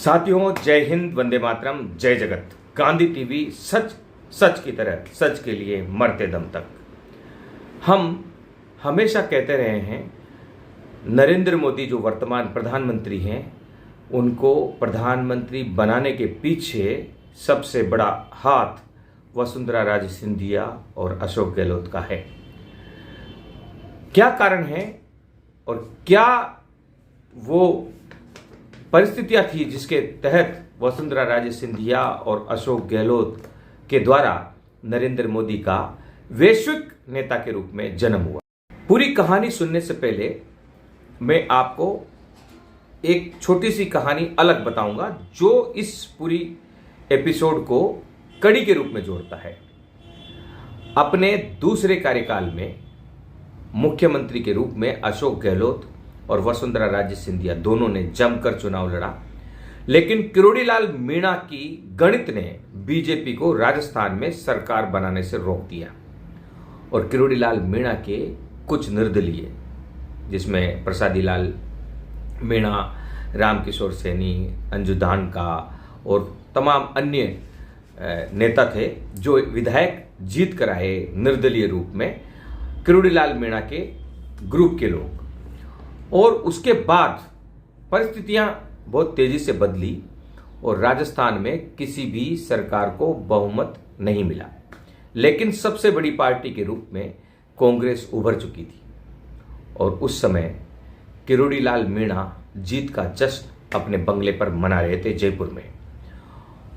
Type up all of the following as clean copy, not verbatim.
साथियों, जय हिंद, वंदे मातरम, जय जगत। गांधी टीवी सच सच की तरह, सच के लिए मरते दम तक। हम हमेशा कहते रहे हैं नरेंद्र मोदी जो वर्तमान प्रधानमंत्री हैं, उनको प्रधानमंत्री बनाने के पीछे सबसे बड़ा हाथ वसुंधरा राजे सिंधिया और अशोक गहलोत का है। क्या कारण है और क्या वो परिस्थितियां थी जिसके तहत वसुंधरा राजे सिंधिया और अशोक गहलोत के द्वारा नरेंद्र मोदी का वैश्विक नेता के रूप में जन्म हुआ। पूरी कहानी सुनने से पहले मैं आपको एक छोटी सी कहानी अलग बताऊंगा जो इस पूरी एपिसोड को कड़ी के रूप में जोड़ता है। अपने दूसरे कार्यकाल में मुख्यमंत्री के रूप में अशोक गहलोत और वसुंधरा राजे सिंधिया दोनों ने जमकर चुनाव लड़ा, लेकिन किरोड़ीलाल मीणा की गणित ने बीजेपी को राजस्थान में सरकार बनाने से रोक दिया और किरोड़ीलाल मीणा के कुछ निर्दलीय, जिसमें प्रसादी लाल मीणा, रामकिशोर सैनी, अंजू धानका और तमाम अन्य नेता थे जो विधायक जीत कर आए निर्दलीय रूप में, किरोड़ीलाल मीणा के ग्रुप के लोग। और उसके बाद परिस्थितियां बहुत तेजी से बदली और राजस्थान में किसी भी सरकार को बहुमत नहीं मिला, लेकिन सबसे बड़ी पार्टी के रूप में कांग्रेस उभर चुकी थी और उस समय किरोड़ीलाल मीणा जीत का जश्न अपने बंगले पर मना रहे थे जयपुर में।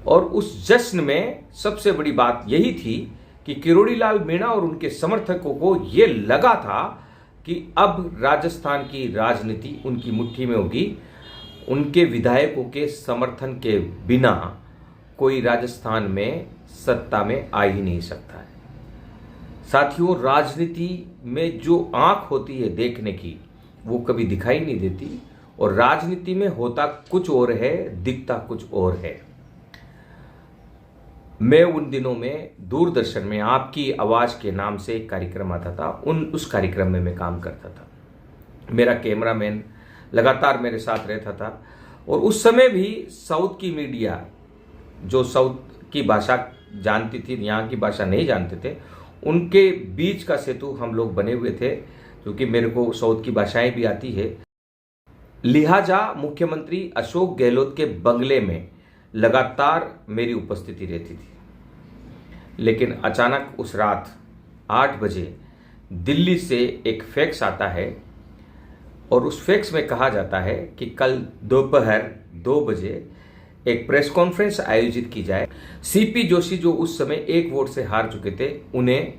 और उस जश्न में सबसे बड़ी बात यही थी कि किरोड़ीलाल मीणा और उनके समर्थकों को यह लगा था कि अब राजस्थान की राजनीति उनकी मुट्ठी में होगी। उनके विधायकों के समर्थन के बिना कोई राजस्थान में सत्ता में आ ही नहीं सकता है। साथियों, राजनीति में जो आंख होती है देखने की, वो कभी दिखाई नहीं देती और राजनीति में होता कुछ और है, दिखता कुछ और है। मैं उन दिनों में दूरदर्शन में आपकी आवाज के नाम से एक कार्यक्रम आता था, उस कार्यक्रम में मैं काम करता था। मेरा कैमरामैन लगातार मेरे साथ रहता था और उस समय भी साउथ की मीडिया जो साउथ की भाषा जानती थी, यहाँ की भाषा नहीं जानते थे, उनके बीच का सेतु हम लोग बने हुए थे, क्योंकि मेरे को साउथ की भाषाएं भी आती है। लिहाजा मुख्यमंत्री अशोक गहलोत के बंगले में लगातार मेरी उपस्थिति रहती थी। लेकिन अचानक उस रात 8 बजे दिल्ली से एक फैक्स आता है और उस फैक्स में कहा जाता है कि कल दोपहर 2 बजे एक प्रेस कॉन्फ्रेंस आयोजित की जाए। सीपी जोशी जो उस समय 1 वोट से हार चुके थे, उन्हें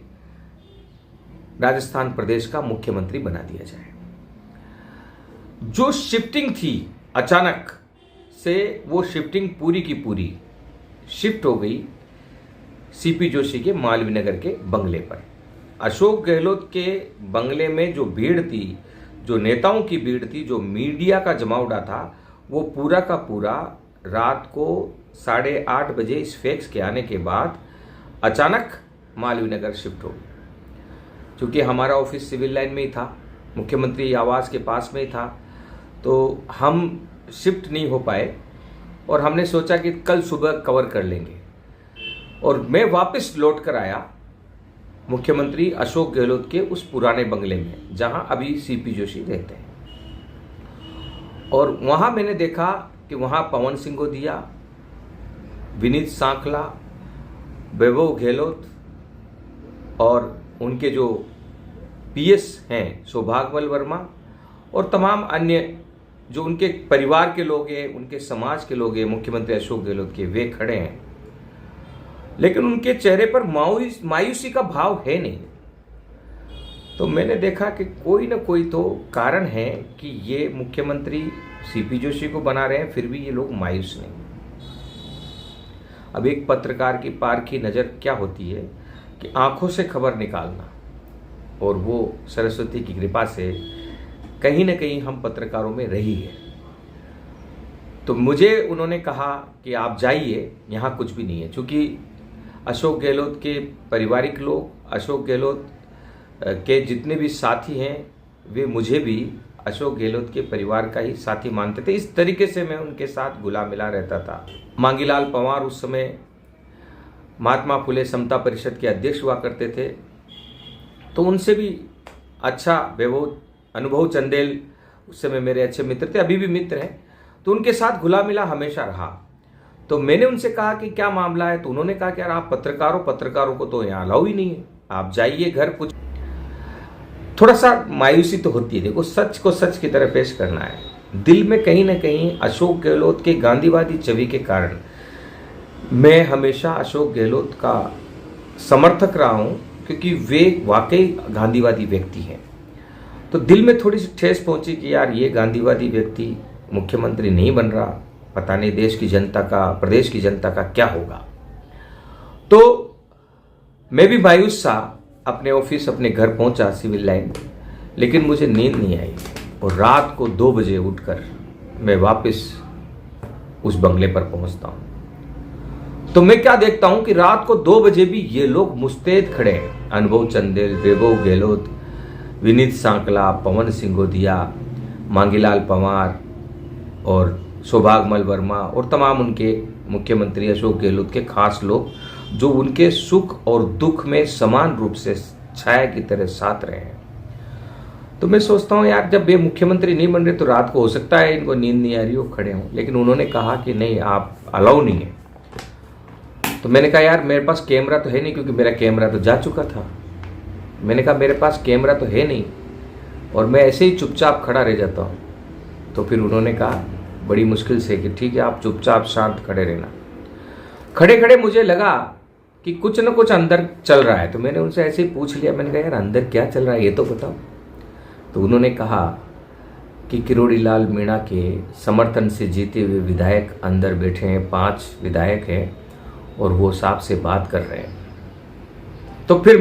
राजस्थान प्रदेश का मुख्यमंत्री बना दिया जाए। जो शिफ्टिंग थी, अचानक से वो शिफ्टिंग पूरी की पूरी शिफ्ट हो गई सीपी जोशी के मालवीय नगर के बंगले पर। अशोक गहलोत के बंगले में जो भीड़ थी, जो नेताओं की भीड़ थी, जो मीडिया का जमावड़ा था, वो पूरा का पूरा रात को 8:30 बजे इस फैक्स के आने के बाद अचानक मालवीय नगर शिफ्ट हो गया। क्योंकि हमारा ऑफिस सिविल लाइन में ही था, मुख्यमंत्री आवास के पास में ही था, तो हम शिफ्ट नहीं हो पाए और हमने सोचा कि कल सुबह कवर कर लेंगे। और मैं वापस लौट कर आया मुख्यमंत्री अशोक गहलोत के उस पुराने बंगले में जहां अभी सीपी जोशी रहते हैं। और वहां मैंने देखा कि वहां पवन सिंघोदिया, विनीत सांखला, वैभव गहलोत और उनके जो पीएस हैं सौभाग्यमल वर्मा और तमाम अन्य जो उनके परिवार के लोग हैं, उनके समाज के लोग हैं, मुख्यमंत्री अशोक गहलोत के, वे खड़े हैं। लेकिन उनके चेहरे पर मायूसी का भाव है नहीं। तो मैंने देखा कि कोई ना कोई तो कारण है कि ये मुख्यमंत्री सीपी जोशी को बना रहे हैं, फिर भी ये लोग मायूस नहीं। अब एक पत्रकार की पारखी नज़र क्या होती है कि आंखों से खबर निकालना, और वो सरस्वती की कृपा से कहीं ना कहीं हम पत्रकारों में रही है। तो मुझे उन्होंने कहा कि आप जाइए, यहाँ कुछ भी नहीं है। क्योंकि अशोक गहलोत के पारिवारिक लोग, अशोक गहलोत के जितने भी साथी हैं, वे मुझे भी अशोक गहलोत के परिवार का ही साथी मानते थे। इस तरीके से मैं उनके साथ घुला मिला रहता था। मांगीलाल पंवार उस समय महात्मा फुले समता परिषद के अध्यक्ष हुआ करते थे, तो उनसे भी अच्छा व्यवहार। अनुभव चंदेल उस समय मेरे अच्छे मित्र थे, अभी भी मित्र हैं, तो उनके साथ घुला मिला हमेशा रहा। तो मैंने उनसे कहा कि क्या मामला है, तो उन्होंने कहा कि यार आप पत्रकारों को तो यहाँ अलाउ ही नहीं है, आप जाइए घर। कुछ थोड़ा सा मायूसी तो होती है। देखो, सच को सच की तरह पेश करना है। दिल में कहीं ना कहीं अशोक गहलोत के गांधीवादी छवि के कारण मैं हमेशा अशोक गहलोत का समर्थक रहा हूं, क्योंकि वे वाकई गांधीवादी व्यक्ति हैं। तो दिल में थोड़ी सी ठेस पहुंची कि यार ये गांधीवादी व्यक्ति मुख्यमंत्री नहीं बन रहा, पता नहीं देश की जनता का, प्रदेश की जनता का क्या होगा। तो मैं भी मायूस सा अपने ऑफिस, अपने घर पहुंचा सिविल लाइन, लेकिन मुझे नींद नहीं आई और रात को 2 बजे उठकर मैं वापस उस बंगले पर पहुंचता हूं। तो मैं क्या देखता हूं कि रात को 2 बजे भी ये लोग मुस्तैद खड़े हैं। अनुभव चंदेल, वैभव गहलोत, विनीत सांकला, पवन सिंघोदिया, मांगीलाल पंवार और सौभाग्यमल वर्मा और तमाम उनके मुख्यमंत्री अशोक गहलोत के खास लोग, जो उनके सुख और दुख में समान रूप से छाया की तरह साथ रहे हैं। तो मैं सोचता हूँ यार, जब ये मुख्यमंत्री नहीं बन रहे तो रात को हो सकता है इनको नींद नहीं आ रही हो, खड़े हों, लेकिन उन्होंने कहा कि नहीं, आप अलाउ नहीं है। तो मैंने कहा यार मेरे पास कैमरा तो है नहीं, क्योंकि मेरा कैमरा तो जा चुका था। मैंने कहा मेरे पास कैमरा तो है नहीं और मैं ऐसे ही चुपचाप खड़ा रह जाता हूँ। तो फिर उन्होंने कहा बड़ी मुश्किल से कि ठीक है, आप चुपचाप शांत खड़े रहना। खड़े खड़े मुझे लगा कि कुछ न कुछ अंदर चल रहा है, तो मैंने उनसे ऐसे ही पूछ लिया। मैंने कहा यार अंदर क्या चल रहा है ये तो बताओ। तो उन्होंने कहा कि किरोड़ी लाल मीणा के समर्थन से जीते हुए विधायक अंदर बैठे हैं, 5 विधायक हैं और वो साहब से बात कर रहे हैं। तो फिर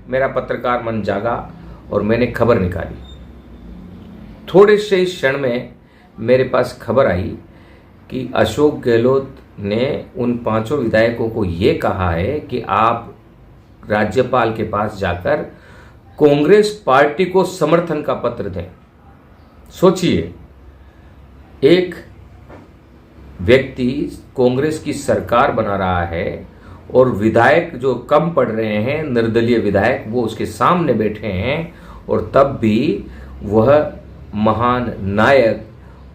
मेरा पत्रकार मन जागा और मैंने खबर निकाली। थोड़े से इस क्षण में मेरे पास खबर आई कि अशोक गहलोत ने उन 5 विधायकों को ये कहा है कि आप राज्यपाल के पास जाकर कांग्रेस पार्टी को समर्थन का पत्र दें। सोचिए, एक व्यक्ति कांग्रेस की सरकार बना रहा है और विधायक जो कम पड़ रहे हैं, निर्दलीय विधायक, वो उसके सामने बैठे हैं और तब भी वह महान नायक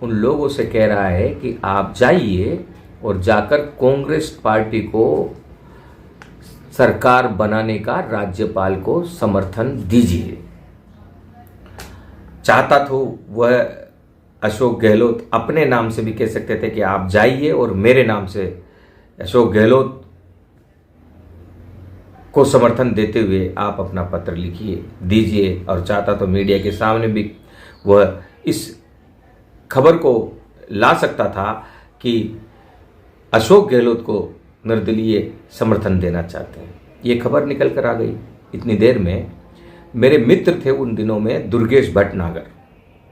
उन लोगों से कह रहा है कि आप जाइए और जाकर कांग्रेस पार्टी को सरकार बनाने का राज्यपाल को समर्थन दीजिए। चाहता तो वह अशोक गहलोत अपने नाम से भी कह सकते थे कि आप जाइए और मेरे नाम से अशोक गहलोत को समर्थन देते हुए आप अपना पत्र लिखिए, दीजिए। और चाहता तो मीडिया के सामने भी वह इस खबर को ला सकता था कि अशोक गहलोत को निर्दलीय समर्थन देना चाहते हैं। ये खबर निकल कर आ गई। इतनी देर में मेरे मित्र थे उन दिनों में दुर्गेश भटनागर,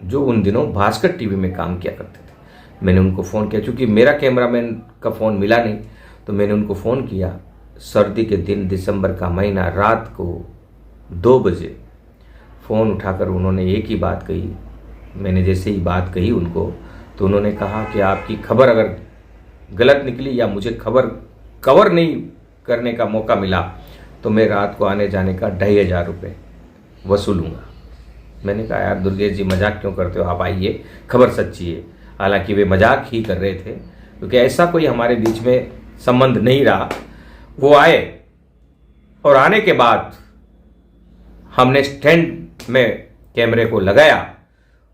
जो उन दिनों भास्कर टीवी में काम किया करते थे। मैंने उनको फ़ोन किया, क्योंकि मेरा कैमरामैन का फ़ोन मिला नहीं, तो मैंने उनको फ़ोन किया। सर्दी के दिन, दिसंबर का महीना, रात को 2 बजे फ़ोन उठाकर उन्होंने एक ही बात कही। मैंने जैसे ही बात कही उनको, तो उन्होंने कहा कि आपकी खबर अगर गलत निकली या मुझे खबर कवर नहीं करने का मौका मिला तो मैं रात को आने जाने का 2500 रुपये वसूलूंगा। मैंने कहा यार दुर्गेश जी, मजाक क्यों करते हो, आप आइए, खबर सच्ची है। हालांकि वे मजाक ही कर रहे थे, क्योंकि ऐसा कोई हमारे बीच में संबंध नहीं रहा। वो आए और आने के बाद हमने स्टैंड में कैमरे को लगाया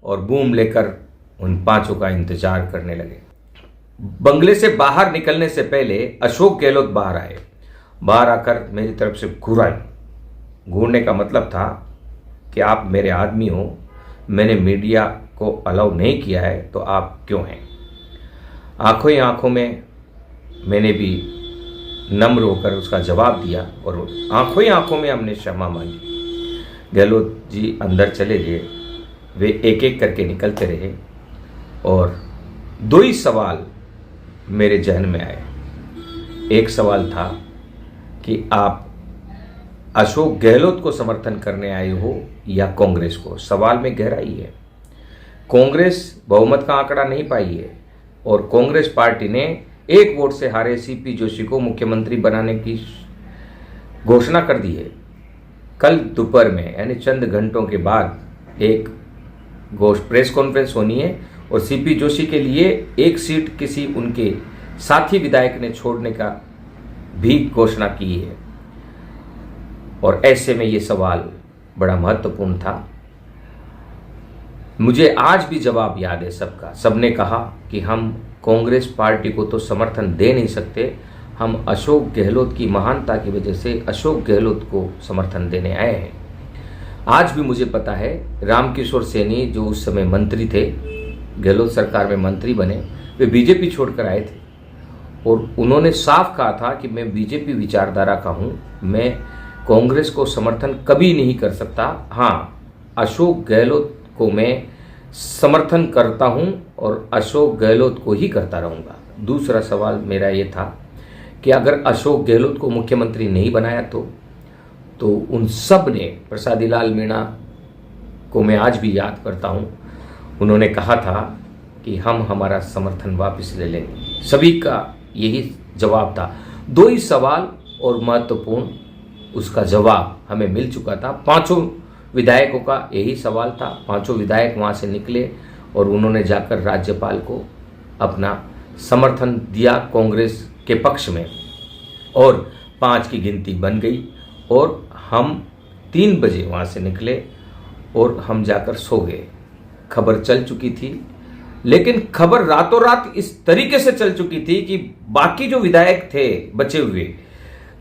और बूम लेकर उन 5 का इंतजार करने लगे। बंगले से बाहर निकलने से पहले अशोक गहलोत बाहर आए। बाहर आकर मेरी तरफ से घूराए। घूरने का मतलब था कि आप मेरे आदमी हो, मैंने मीडिया को अलाउ नहीं किया है, तो आप क्यों हैं। आंखों ही आंखों में मैंने भी नम्र होकर उसका जवाब दिया और आंखों ही आंखों में हमने क्षमा मांगी। गहलोत जी अंदर चले गए। वे एक एक करके निकलते रहे और 2 ही सवाल मेरे जहन में आए। एक सवाल था कि आप अशोक गहलोत को समर्थन करने आए हो या कांग्रेस को। सवाल में गहराई है। कांग्रेस बहुमत का आंकड़ा नहीं पाई है और कांग्रेस पार्टी ने 1 वोट से हारे सीपी जोशी को मुख्यमंत्री बनाने की घोषणा कर दी है। कल दोपहर में यानी चंद घंटों के बाद एक प्रेस कॉन्फ्रेंस होनी है और सीपी जोशी के लिए 1 सीट किसी उनके साथी विधायक ने छोड़ने का भी घोषणा की है। और ऐसे में ये सवाल बड़ा महत्वपूर्ण था। मुझे आज भी जवाब याद है सबका। सबने कहा कि हम कांग्रेस पार्टी को तो समर्थन दे नहीं सकते, हम अशोक गहलोत की महानता की वजह से अशोक गहलोत को समर्थन देने आए हैं। आज भी मुझे पता है रामकिशोर सैनी जो उस समय मंत्री थे, गहलोत सरकार में मंत्री बने, वे बीजेपी छोड़कर आए थे और उन्होंने साफ कहा था कि मैं बीजेपी विचारधारा का हूँ, मैं कांग्रेस को समर्थन कभी नहीं कर सकता। हाँ, अशोक गहलोत को मैं समर्थन करता हूं और अशोक गहलोत को ही करता रहूंगा। दूसरा सवाल मेरा ये था कि अगर अशोक गहलोत को मुख्यमंत्री नहीं बनाया तो उन सब ने, प्रसादी लाल मीणा को मैं आज भी याद करता हूं, उन्होंने कहा था कि हम हमारा समर्थन वापस ले लेंगे। सभी का यही जवाब था। 2 ही सवाल और महत्वपूर्ण उसका जवाब हमें मिल चुका था। 5 विधायकों का यही सवाल था। 5 विधायक वहाँ से निकले और उन्होंने जाकर राज्यपाल को अपना समर्थन दिया कांग्रेस के पक्ष में और 5 की गिनती बन गई और हम 3 बजे वहाँ से निकले और हम जाकर सो गए। खबर चल चुकी थी, लेकिन खबर रातों रात इस तरीके से चल चुकी थी कि बाकी जो विधायक थे बचे हुए,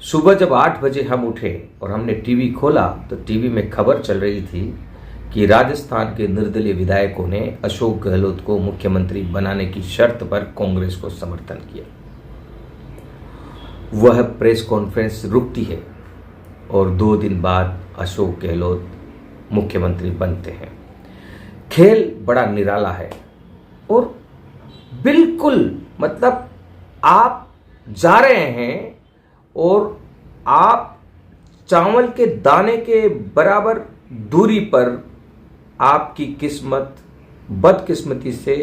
सुबह जब 8 बजे हम उठे और हमने टीवी खोला तो टीवी में खबर चल रही थी कि राजस्थान के निर्दलीय विधायकों ने अशोक गहलोत को मुख्यमंत्री बनाने की शर्त पर कांग्रेस को समर्थन किया। वह प्रेस कॉन्फ्रेंस रुकती है और 2 दिन बाद अशोक गहलोत मुख्यमंत्री बनते हैं। खेल बड़ा निराला है और बिल्कुल मतलब आप जा रहे हैं और आप चावल के दाने के बराबर दूरी पर आपकी किस्मत बदकिस्मती से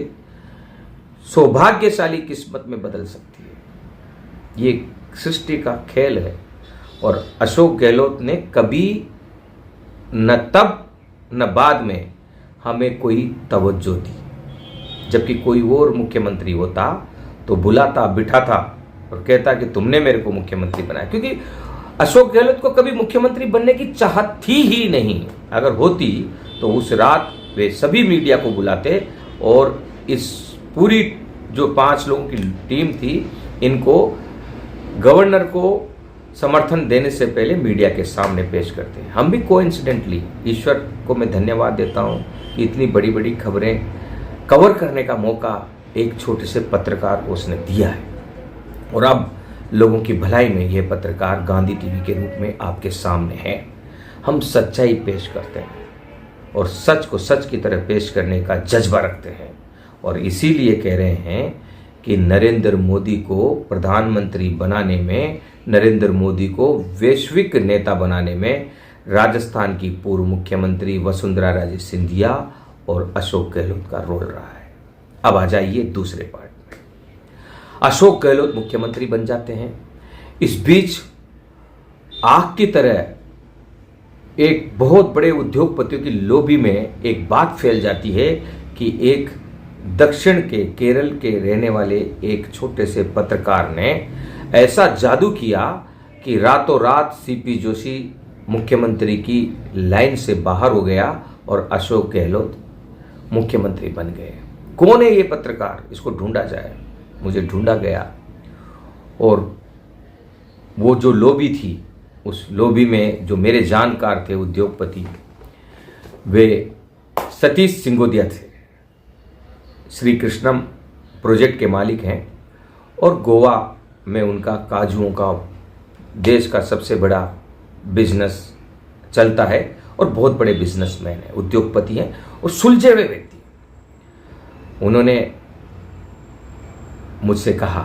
सौभाग्यशाली किस्मत में बदल सकती है। ये सृष्टि का खेल है और अशोक गहलोत ने कभी न तब न बाद में हमें कोई तवज्जो दी। जबकि कोई और मुख्यमंत्री होता तो बुलाता, बिठाता और कहता कि तुमने मेरे को मुख्यमंत्री बनाया, क्योंकि अशोक गहलोत को कभी मुख्यमंत्री बनने की चाहत थी ही नहीं। अगर होती तो उस रात वे सभी मीडिया को बुलाते और इस पूरी जो 5 लोगों की टीम थी, इनको गवर्नर को समर्थन देने से पहले मीडिया के सामने पेश करते हैं। हम भी कोइंसिडेंटली, ईश्वर को मैं धन्यवाद देता हूँ कि इतनी बड़ी बड़ी खबरें कवर करने का मौका एक छोटे से पत्रकार को उसने दिया है और अब लोगों की भलाई में यह पत्रकार गांधी टीवी के रूप में आपके सामने है। हम सच्चाई पेश करते हैं और सच को सच की तरह पेश करने का जज्बा रखते हैं और इसीलिए कह रहे हैं कि नरेंद्र मोदी को प्रधानमंत्री बनाने में, नरेंद्र मोदी को वैश्विक नेता बनाने में राजस्थान की पूर्व मुख्यमंत्री वसुंधरा राजे सिंधिया और अशोक गहलोत का रोल रहा है। अब आ जाइए दूसरे पार्ट में। अशोक गहलोत मुख्यमंत्री बन जाते हैं। इस बीच आग की तरह एक बहुत बड़े उद्योगपतियों की लॉबी में एक बात फैल जाती है कि एक दक्षिण के केरल के रहने वाले एक छोटे से पत्रकार ने ऐसा जादू किया कि रातों रात सीपी जोशी मुख्यमंत्री की लाइन से बाहर हो गया और अशोक गहलोत मुख्यमंत्री बन गए। कौन है ये पत्रकार? इसको ढूंढा जाए। मुझे ढूंढा गया और वो जो लॉबी थी, उस लॉबी में जो मेरे जानकार थे उद्योगपति, वे सतीश सिंगोदिया थे। श्री कृष्णम प्रोजेक्ट के मालिक हैं और गोवा में उनका काजुओं का देश का सबसे बड़ा बिजनेस चलता है और बहुत बड़े बिजनेसमैन हैं, उद्योगपति हैं और सुलझे हुए व्यक्ति। उन्होंने मुझसे कहा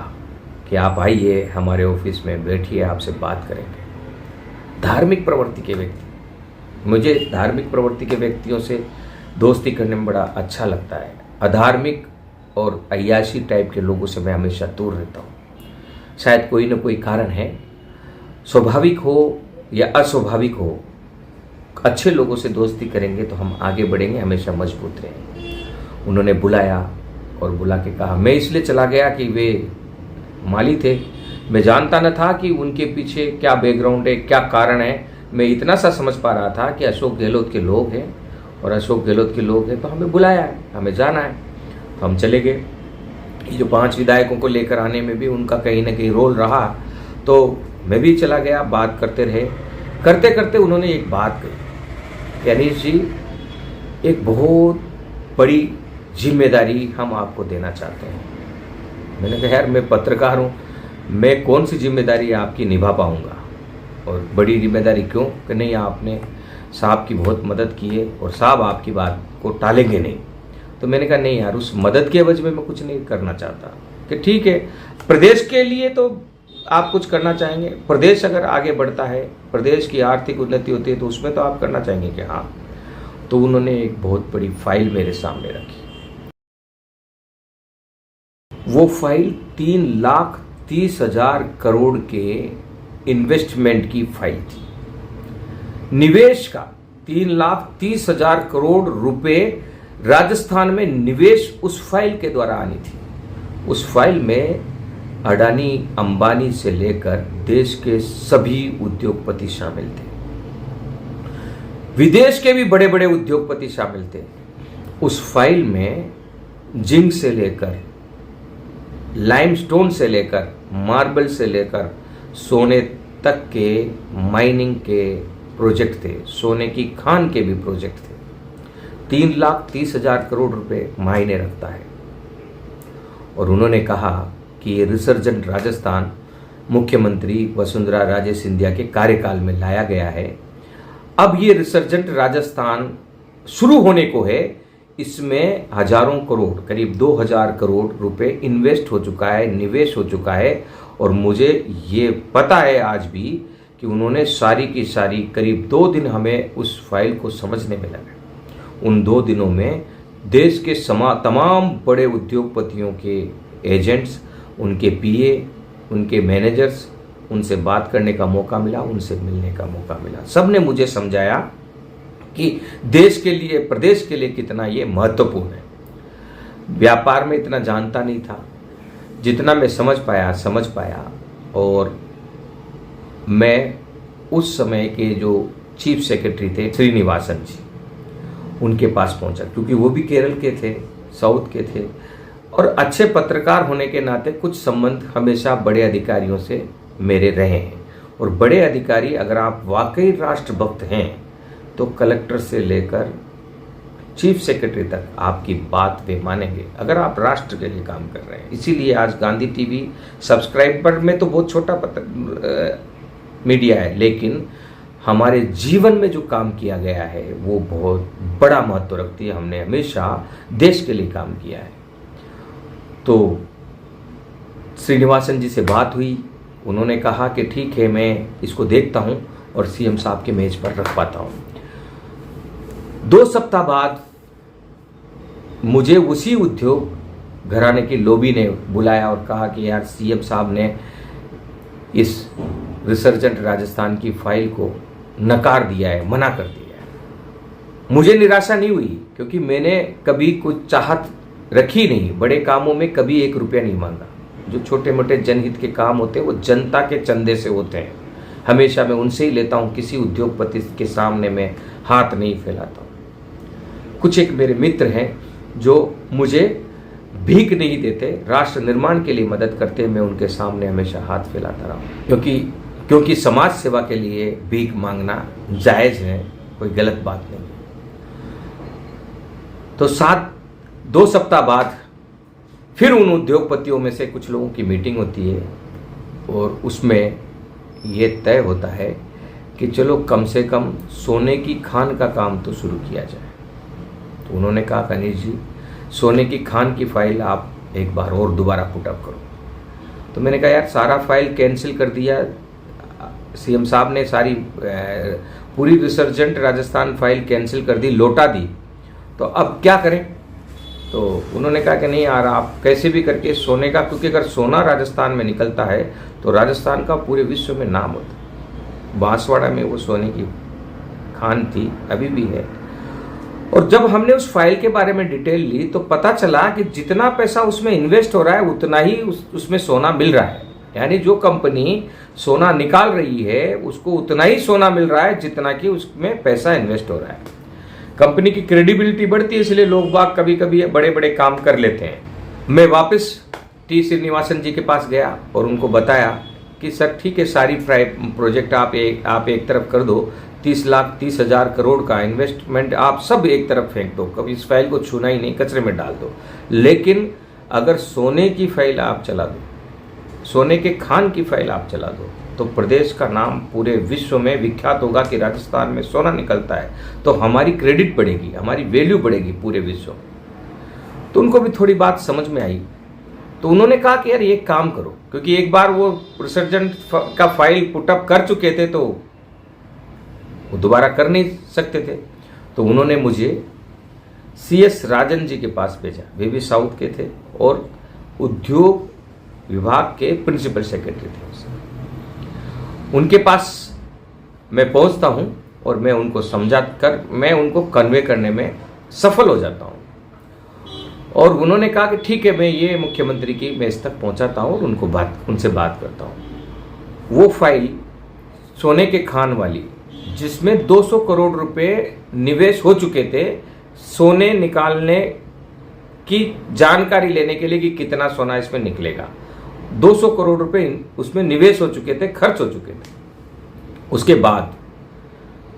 कि आप आइए हमारे ऑफिस में, बैठिए, आपसे बात करेंगे। धार्मिक प्रवृत्ति के व्यक्ति, मुझे धार्मिक प्रवृत्ति के व्यक्तियों से दोस्ती करने में बड़ा अच्छा लगता है। अधार्मिक और अय्याशी टाइप के लोगों से मैं हमेशा दूर रहता हूँ। शायद कोई ना कोई कारण है, स्वाभाविक हो या अस्वाभाविक हो, अच्छे लोगों से दोस्ती करेंगे तो हम आगे बढ़ेंगे, हमेशा मजबूत रहेंगे। उन्होंने बुलाया और बुला के कहा, मैं इसलिए चला गया कि वे माली थे, मैं जानता न था कि उनके पीछे क्या बैकग्राउंड है, क्या कारण है। मैं इतना सा समझ पा रहा था कि अशोक गहलोत के लोग हैं और अशोक गहलोत के लोग हैं तो हमें बुलाया है, हमें जाना है, तो हम चले गए। ये जो 5 विधायकों को लेकर आने में भी उनका कहीं ना कहीं रोल रहा, तो मैं भी चला गया। बात करते रहे, करते करते उन्होंने एक बात कही कि अनीश जी, एक बहुत बड़ी जिम्मेदारी हम आपको देना चाहते हैं। मैंने कहा, यार मैं पत्रकार हूँ, मैं कौन सी जिम्मेदारी आपकी निभा पाऊँगा, और बड़ी जिम्मेदारी क्यों कि नहीं, आपने साहब की बहुत मदद की है और साहब आपकी बात को टालेंगे नहीं। तो मैंने कहा, नहीं यार, उस मदद के एवज में मैं कुछ नहीं करना चाहता। कि ठीक है, प्रदेश के लिए तो आप कुछ करना चाहेंगे, प्रदेश अगर आगे बढ़ता है, प्रदेश की आर्थिक उन्नति होती है तो उसमें तो आप करना चाहेंगे कि हाँ। तो उन्होंने एक बहुत बड़ी फाइल मेरे सामने रखी। वो फाइल 3,30,000 करोड़ के इन्वेस्टमेंट की फाइल थी, निवेश का 3,30,000 करोड़ रुपए राजस्थान में निवेश उस फाइल के द्वारा आनी थी। उस फाइल में अडानी अंबानी से लेकर देश के सभी उद्योगपति शामिल थे, विदेश के भी बड़े बड़े उद्योगपति शामिल थे। उस फाइल में जिंक से लेकर, लाइमस्टोन से लेकर, मार्बल से लेकर सोने तक के माइनिंग के प्रोजेक्ट थे, सोने की खान के भी प्रोजेक्ट थे। 3,30,000 करोड़ रुपए मायने रखता है। और उन्होंने कहा कि ये रिसर्जेंट राजस्थान मुख्यमंत्री वसुंधरा राजे सिंधिया के कार्यकाल में लाया गया है। अब ये रिसर्जेंट राजस्थान शुरू होने को है, इसमें हजारों करोड़, करीब 2,000 करोड़ रुपए इन्वेस्ट हो चुका है, निवेश हो चुका है। और मुझे ये पता है आज भी कि उन्होंने सारी की सारी, करीब 2 दिन हमें उस फाइल को समझने में लगे। उन 2 दिनों में देश के तमाम बड़े उद्योगपतियों के एजेंट्स, उनके पीए, उनके मैनेजर्स, उनसे बात करने का मौका मिला, उनसे मिलने का मौका मिला। सब ने मुझे समझाया कि देश के लिए, प्रदेश के लिए कितना ये महत्वपूर्ण है। व्यापार में इतना जानता नहीं था, जितना मैं समझ पाया। और मैं उस समय के जो चीफ सेक्रेटरी थे श्रीनिवासन जी, उनके पास पहुंचा, क्योंकि वो भी केरल के थे, साउथ के थे, और अच्छे पत्रकार होने के नाते कुछ संबंध हमेशा बड़े अधिकारियों से मेरे रहे हैं। और बड़े अधिकारी, अगर आप वाकई राष्ट्रभक्त हैं तो कलेक्टर से लेकर चीफ सेक्रेटरी तक आपकी बात वे मानेंगे, अगर आप राष्ट्र के लिए काम कर रहे हैं। इसीलिए आज गांधी टीवी सब्सक्राइबर में तो बहुत छोटा मीडिया है, लेकिन हमारे जीवन में जो काम किया गया है वो बहुत बड़ा महत्व रखती है। हमने हमेशा देश के लिए काम किया है। तो श्रीनिवासन जी से बात हुई, उन्होंने कहा कि ठीक है, मैं इसको देखता हूं और सीएम साहब के मेज पर रख पाता हूं। 2 सप्ताह बाद मुझे उसी उद्योग घराने की लोबी ने बुलाया और कहा कि यार, सीएम साहब ने इस रिसर्जेंट राजस्थान की फाइल को नकार दिया है, मना कर दिया है। मुझे निराशा नहीं हुई, क्योंकि मैंने कभी कुछ चाहत रखी नहीं, बड़े कामों में कभी 1 रुपया नहीं मांगा। जो छोटे मोटे जनहित के काम होते हैं वो जनता के चंदे से होते हैं, हमेशा मैं उनसे ही लेता हूँ, किसी उद्योगपति के सामने मैं हाथ नहीं फैलाता हूँ। कुछ एक मेरे मित्र हैं जो मुझे भीख नहीं देते, राष्ट्र निर्माण के लिए मदद करते हैं, मैं उनके सामने हमेशा हाथ फैलाता रहा, क्योंकि समाज सेवा के लिए भीख मांगना जायज़ है, कोई गलत बात नहीं। तो 2 सप्ताह बाद फिर उन उद्योगपतियों में से कुछ लोगों की मीटिंग होती है और उसमें ये तय होता है कि चलो कम से कम सोने की खान का काम तो शुरू किया जाए। तो उन्होंने कहा, अनीश जी, सोने की खान की फाइल आप एक बार और दोबारा पुटअप करो। तो मैंने कहा, यार, सारा फाइल कैंसिल कर दिया, सीएम साहब ने सारी पूरी रिसर्जेंट राजस्थान फाइल कैंसिल कर दी, लौटा दी। तो अब क्या करें? तो उन्होंने कहा कि नहीं यार, आप कैसे भी करके सोने का, क्योंकि अगर सोना राजस्थान में निकलता है तो राजस्थान का पूरे विश्व में नाम होता है। बांसवाड़ा में वो सोने की खान थी, अभी भी है। और जब हमने उस फाइल के बारे में डिटेल ली तो पता चला कि जितना पैसा उसमें इन्वेस्ट हो रहा है उतना ही उसमें सोना मिल रहा है। यानी जो कंपनी सोना निकाल रही है उसको उतना ही सोना मिल रहा है जितना कि उसमें पैसा इन्वेस्ट हो रहा है। कंपनी की क्रेडिबिलिटी बढ़ती है, इसलिए लोग बाग कभी कभी बड़े बड़े काम कर लेते हैं। मैं वापस टी श्रीनिवासन जी के पास गया और उनको बताया कि सर ठीक है, सारी प्रोजेक्ट आप एक तरफ कर दो, 30,30,000 करोड़ का इन्वेस्टमेंट आप सब एक तरफ फेंक दो, कभी इस फाइल को छूना ही नहीं, कचरे में डाल दो। लेकिन अगर सोने की फाइल आप चला दो, सोने के खान की फाइल आप चला दो, तो प्रदेश का नाम पूरे विश्व में विख्यात होगा कि राजस्थान में सोना निकलता है, तो हमारी क्रेडिट बढ़ेगी, हमारी वैल्यू बढ़ेगी पूरे विश्व में। तो उनको भी थोड़ी बात समझ में आई। तो उन्होंने कहा कि यार ये काम करो, क्योंकि एक बार वो रिसर्जेंट का फाइल पुटअप कर चुके थे तो वो दोबारा कर नहीं सकते थे। तो उन्होंने मुझे CS राजन जी के पास भेजा, वे भी साउथ के थे और उद्योग विभाग के प्रिंसिपल सेक्रेटरी थे। उनके पास मैं पहुंचता हूं और मैं उनको समझा कर मैं उनको कन्वे करने में सफल हो जाता हूं। और उन्होंने कहा कि ठीक है, मैं ये मुख्यमंत्री की मैं इस तक पहुंचाता हूं और उनसे बात करता हूं। वो फाइल सोने के खान वाली, जिसमें 200 करोड़ रुपए निवेश हो चुके थे सोने निकालने की जानकारी लेने के लिए कि कितना सोना इसमें निकलेगा, 200 करोड़ रुपए उसमें निवेश हो चुके थे, खर्च हो चुके थे। उसके बाद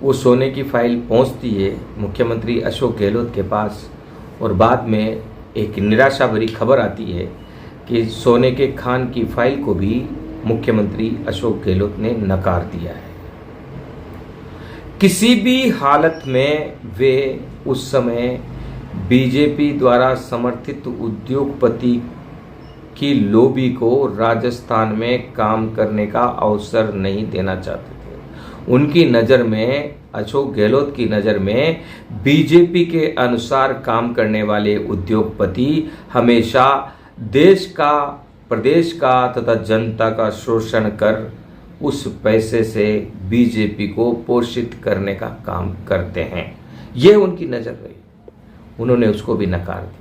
वो सोने की फाइल पहुंचती है मुख्यमंत्री अशोक गहलोत के पास और बाद में एक निराशा भरी खबर आती है कि सोने के खान की फाइल को भी मुख्यमंत्री अशोक गहलोत ने नकार दिया है। किसी भी हालत में वे उस समय बीजेपी द्वारा समर्थित उद्योगपति की लॉबी को राजस्थान में काम करने का अवसर नहीं देना चाहते थे। उनकी नज़र में, अशोक गहलोत की नज़र में, बीजेपी के अनुसार काम करने वाले उद्योगपति हमेशा देश का, प्रदेश का तथा जनता का शोषण कर उस पैसे से बीजेपी को पोषित करने का काम करते हैं। यह उनकी नज़र रही, उन्होंने उसको भी नकार दिया।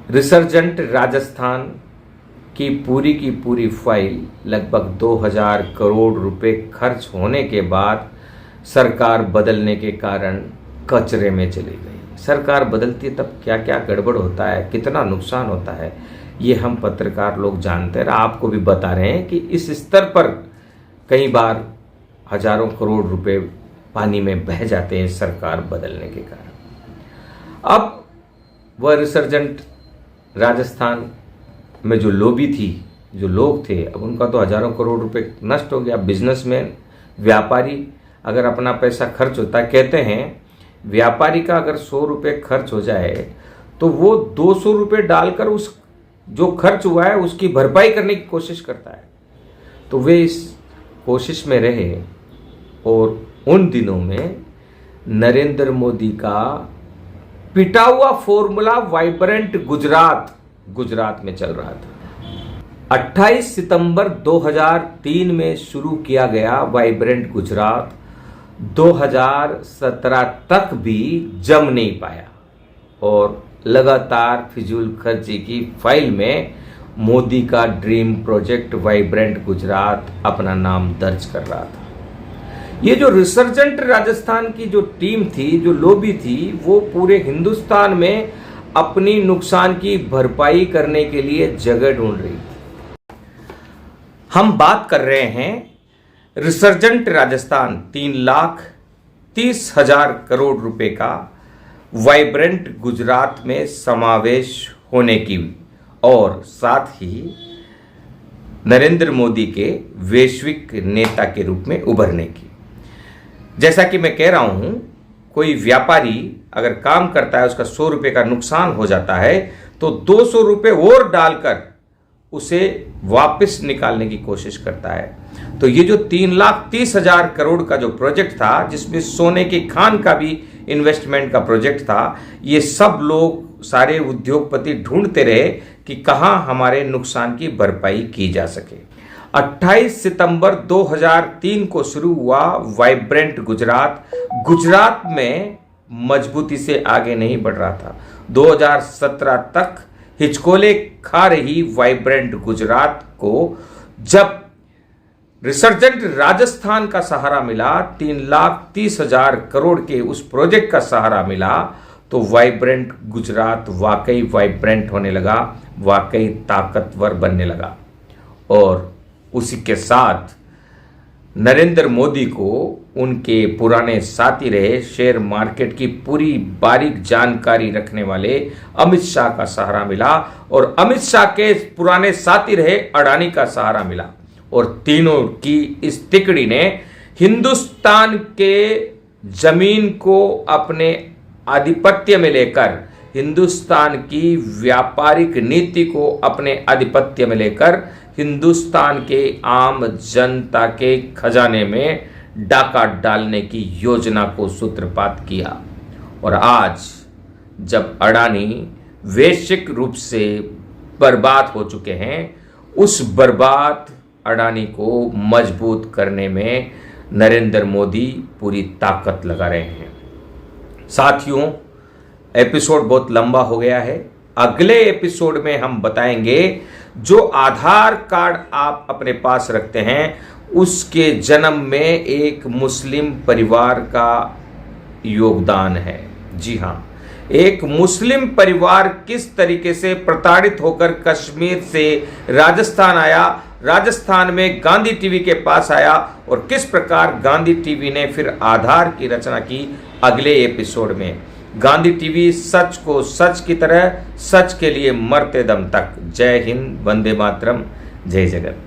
रिसर्जेंट राजस्थान की पूरी फाइल लगभग 2000 करोड़ रुपए खर्च होने के बाद सरकार बदलने के कारण कचरे में चली गई। सरकार बदलती है तब क्या क्या गड़बड़ होता है, कितना नुकसान होता है, ये हम पत्रकार लोग जानते हैं। आपको भी बता रहे हैं कि इस स्तर पर कई बार हजारों करोड़ रुपए पानी में बह जाते हैं सरकार बदलने के कारण। अब वह रिसर्जेंट राजस्थान में जो लॉबी थी, जो लोग थे, अब उनका तो हजारों करोड़ रुपए नष्ट हो गया। बिजनेसमैन, व्यापारी अगर अपना पैसा खर्च होता है, कहते हैं व्यापारी का अगर 100 रुपये खर्च हो जाए तो वो 200 रुपये डालकर उस जो खर्च हुआ है उसकी भरपाई करने की कोशिश करता है। तो वे इस कोशिश में रहे और उन दिनों में नरेंद्र मोदी का पिटा हुआ फॉर्मूला वाइब्रेंट गुजरात में चल रहा था। 28 सितंबर 2003 में शुरू किया गया वाइब्रेंट गुजरात 2017 तक भी जम नहीं पाया और लगातार फिजूल खर्ची की फाइल में मोदी का ड्रीम प्रोजेक्ट वाइब्रेंट गुजरात अपना नाम दर्ज कर रहा था। ये जो रिसर्जेंट राजस्थान की जो टीम थी, जो लॉबी थी, वो पूरे हिंदुस्तान में अपनी नुकसान की भरपाई करने के लिए जगह ढूंढ रही थी। हम बात कर रहे हैं रिसर्जेंट राजस्थान 3,30,000 करोड़ रुपए का वाइब्रेंट गुजरात में समावेश होने की और साथ ही नरेंद्र मोदी के वैश्विक नेता के रूप में उभरने की। जैसा कि मैं कह रहा हूं, कोई व्यापारी अगर काम करता है, उसका 100 रुपये का नुकसान हो जाता है तो 200 रुपये और डालकर उसे वापस निकालने की कोशिश करता है। तो ये जो 3,30,000 करोड़ का जो प्रोजेक्ट था, जिसमें सोने की खान का भी इन्वेस्टमेंट का प्रोजेक्ट था। ये सब लोग सारे उद्योगपति ढूंढते रहे कि कहां हमारे नुकसान की भरपाई की जा सके। 28 सितंबर 2003 को शुरू हुआ वाइब्रेंट गुजरात में मजबूती से आगे नहीं बढ़ रहा था। 2017 तक हिचकोले खा रही वाइब्रेंट गुजरात को जब रिसर्जेंट राजस्थान का सहारा मिला, 3,30,000 करोड़ के उस प्रोजेक्ट का सहारा मिला, तो वाइब्रेंट गुजरात वाकई वाइब्रेंट होने लगा, वाकई ताकतवर बनने लगा। और उसी के साथ नरेंद्र मोदी को उनके पुराने साथी रहे, शेयर मार्केट की पूरी बारीक जानकारी रखने वाले अमित शाह का सहारा मिला, और अमित शाह के पुराने साथी रहे अडानी का सहारा मिला। और तीनों की इस तिकड़ी ने हिंदुस्तान के जमीन को अपने आधिपत्य में लेकर, हिंदुस्तान की व्यापारिक नीति को अपने आधिपत्य में लेकर हिंदुस्तान के आम जनता के खजाने में डाका डालने की योजना को सूत्रपात किया। और आज जब अडानी वैश्विक रूप से बर्बाद हो चुके हैं, उस बर्बाद अडानी को मजबूत करने में नरेंद्र मोदी पूरी ताकत लगा रहे हैं। साथियों, एपिसोड बहुत लंबा हो गया है। अगले एपिसोड में हम बताएंगे जो आधार कार्ड आप अपने पास रखते हैं उसके जन्म में एक मुस्लिम परिवार का योगदान है। जी हां, एक मुस्लिम परिवार किस तरीके से प्रताड़ित होकर कश्मीर से राजस्थान आया, राजस्थान में गांधी टीवी के पास आया, और किस प्रकार गांधी टीवी ने फिर आधार की रचना की। अगले एपिसोड में गांधी टीवी सच को सच की तरह, सच के लिए मरते दम तक। जय हिंद, वंदे मातरम, जय जगत।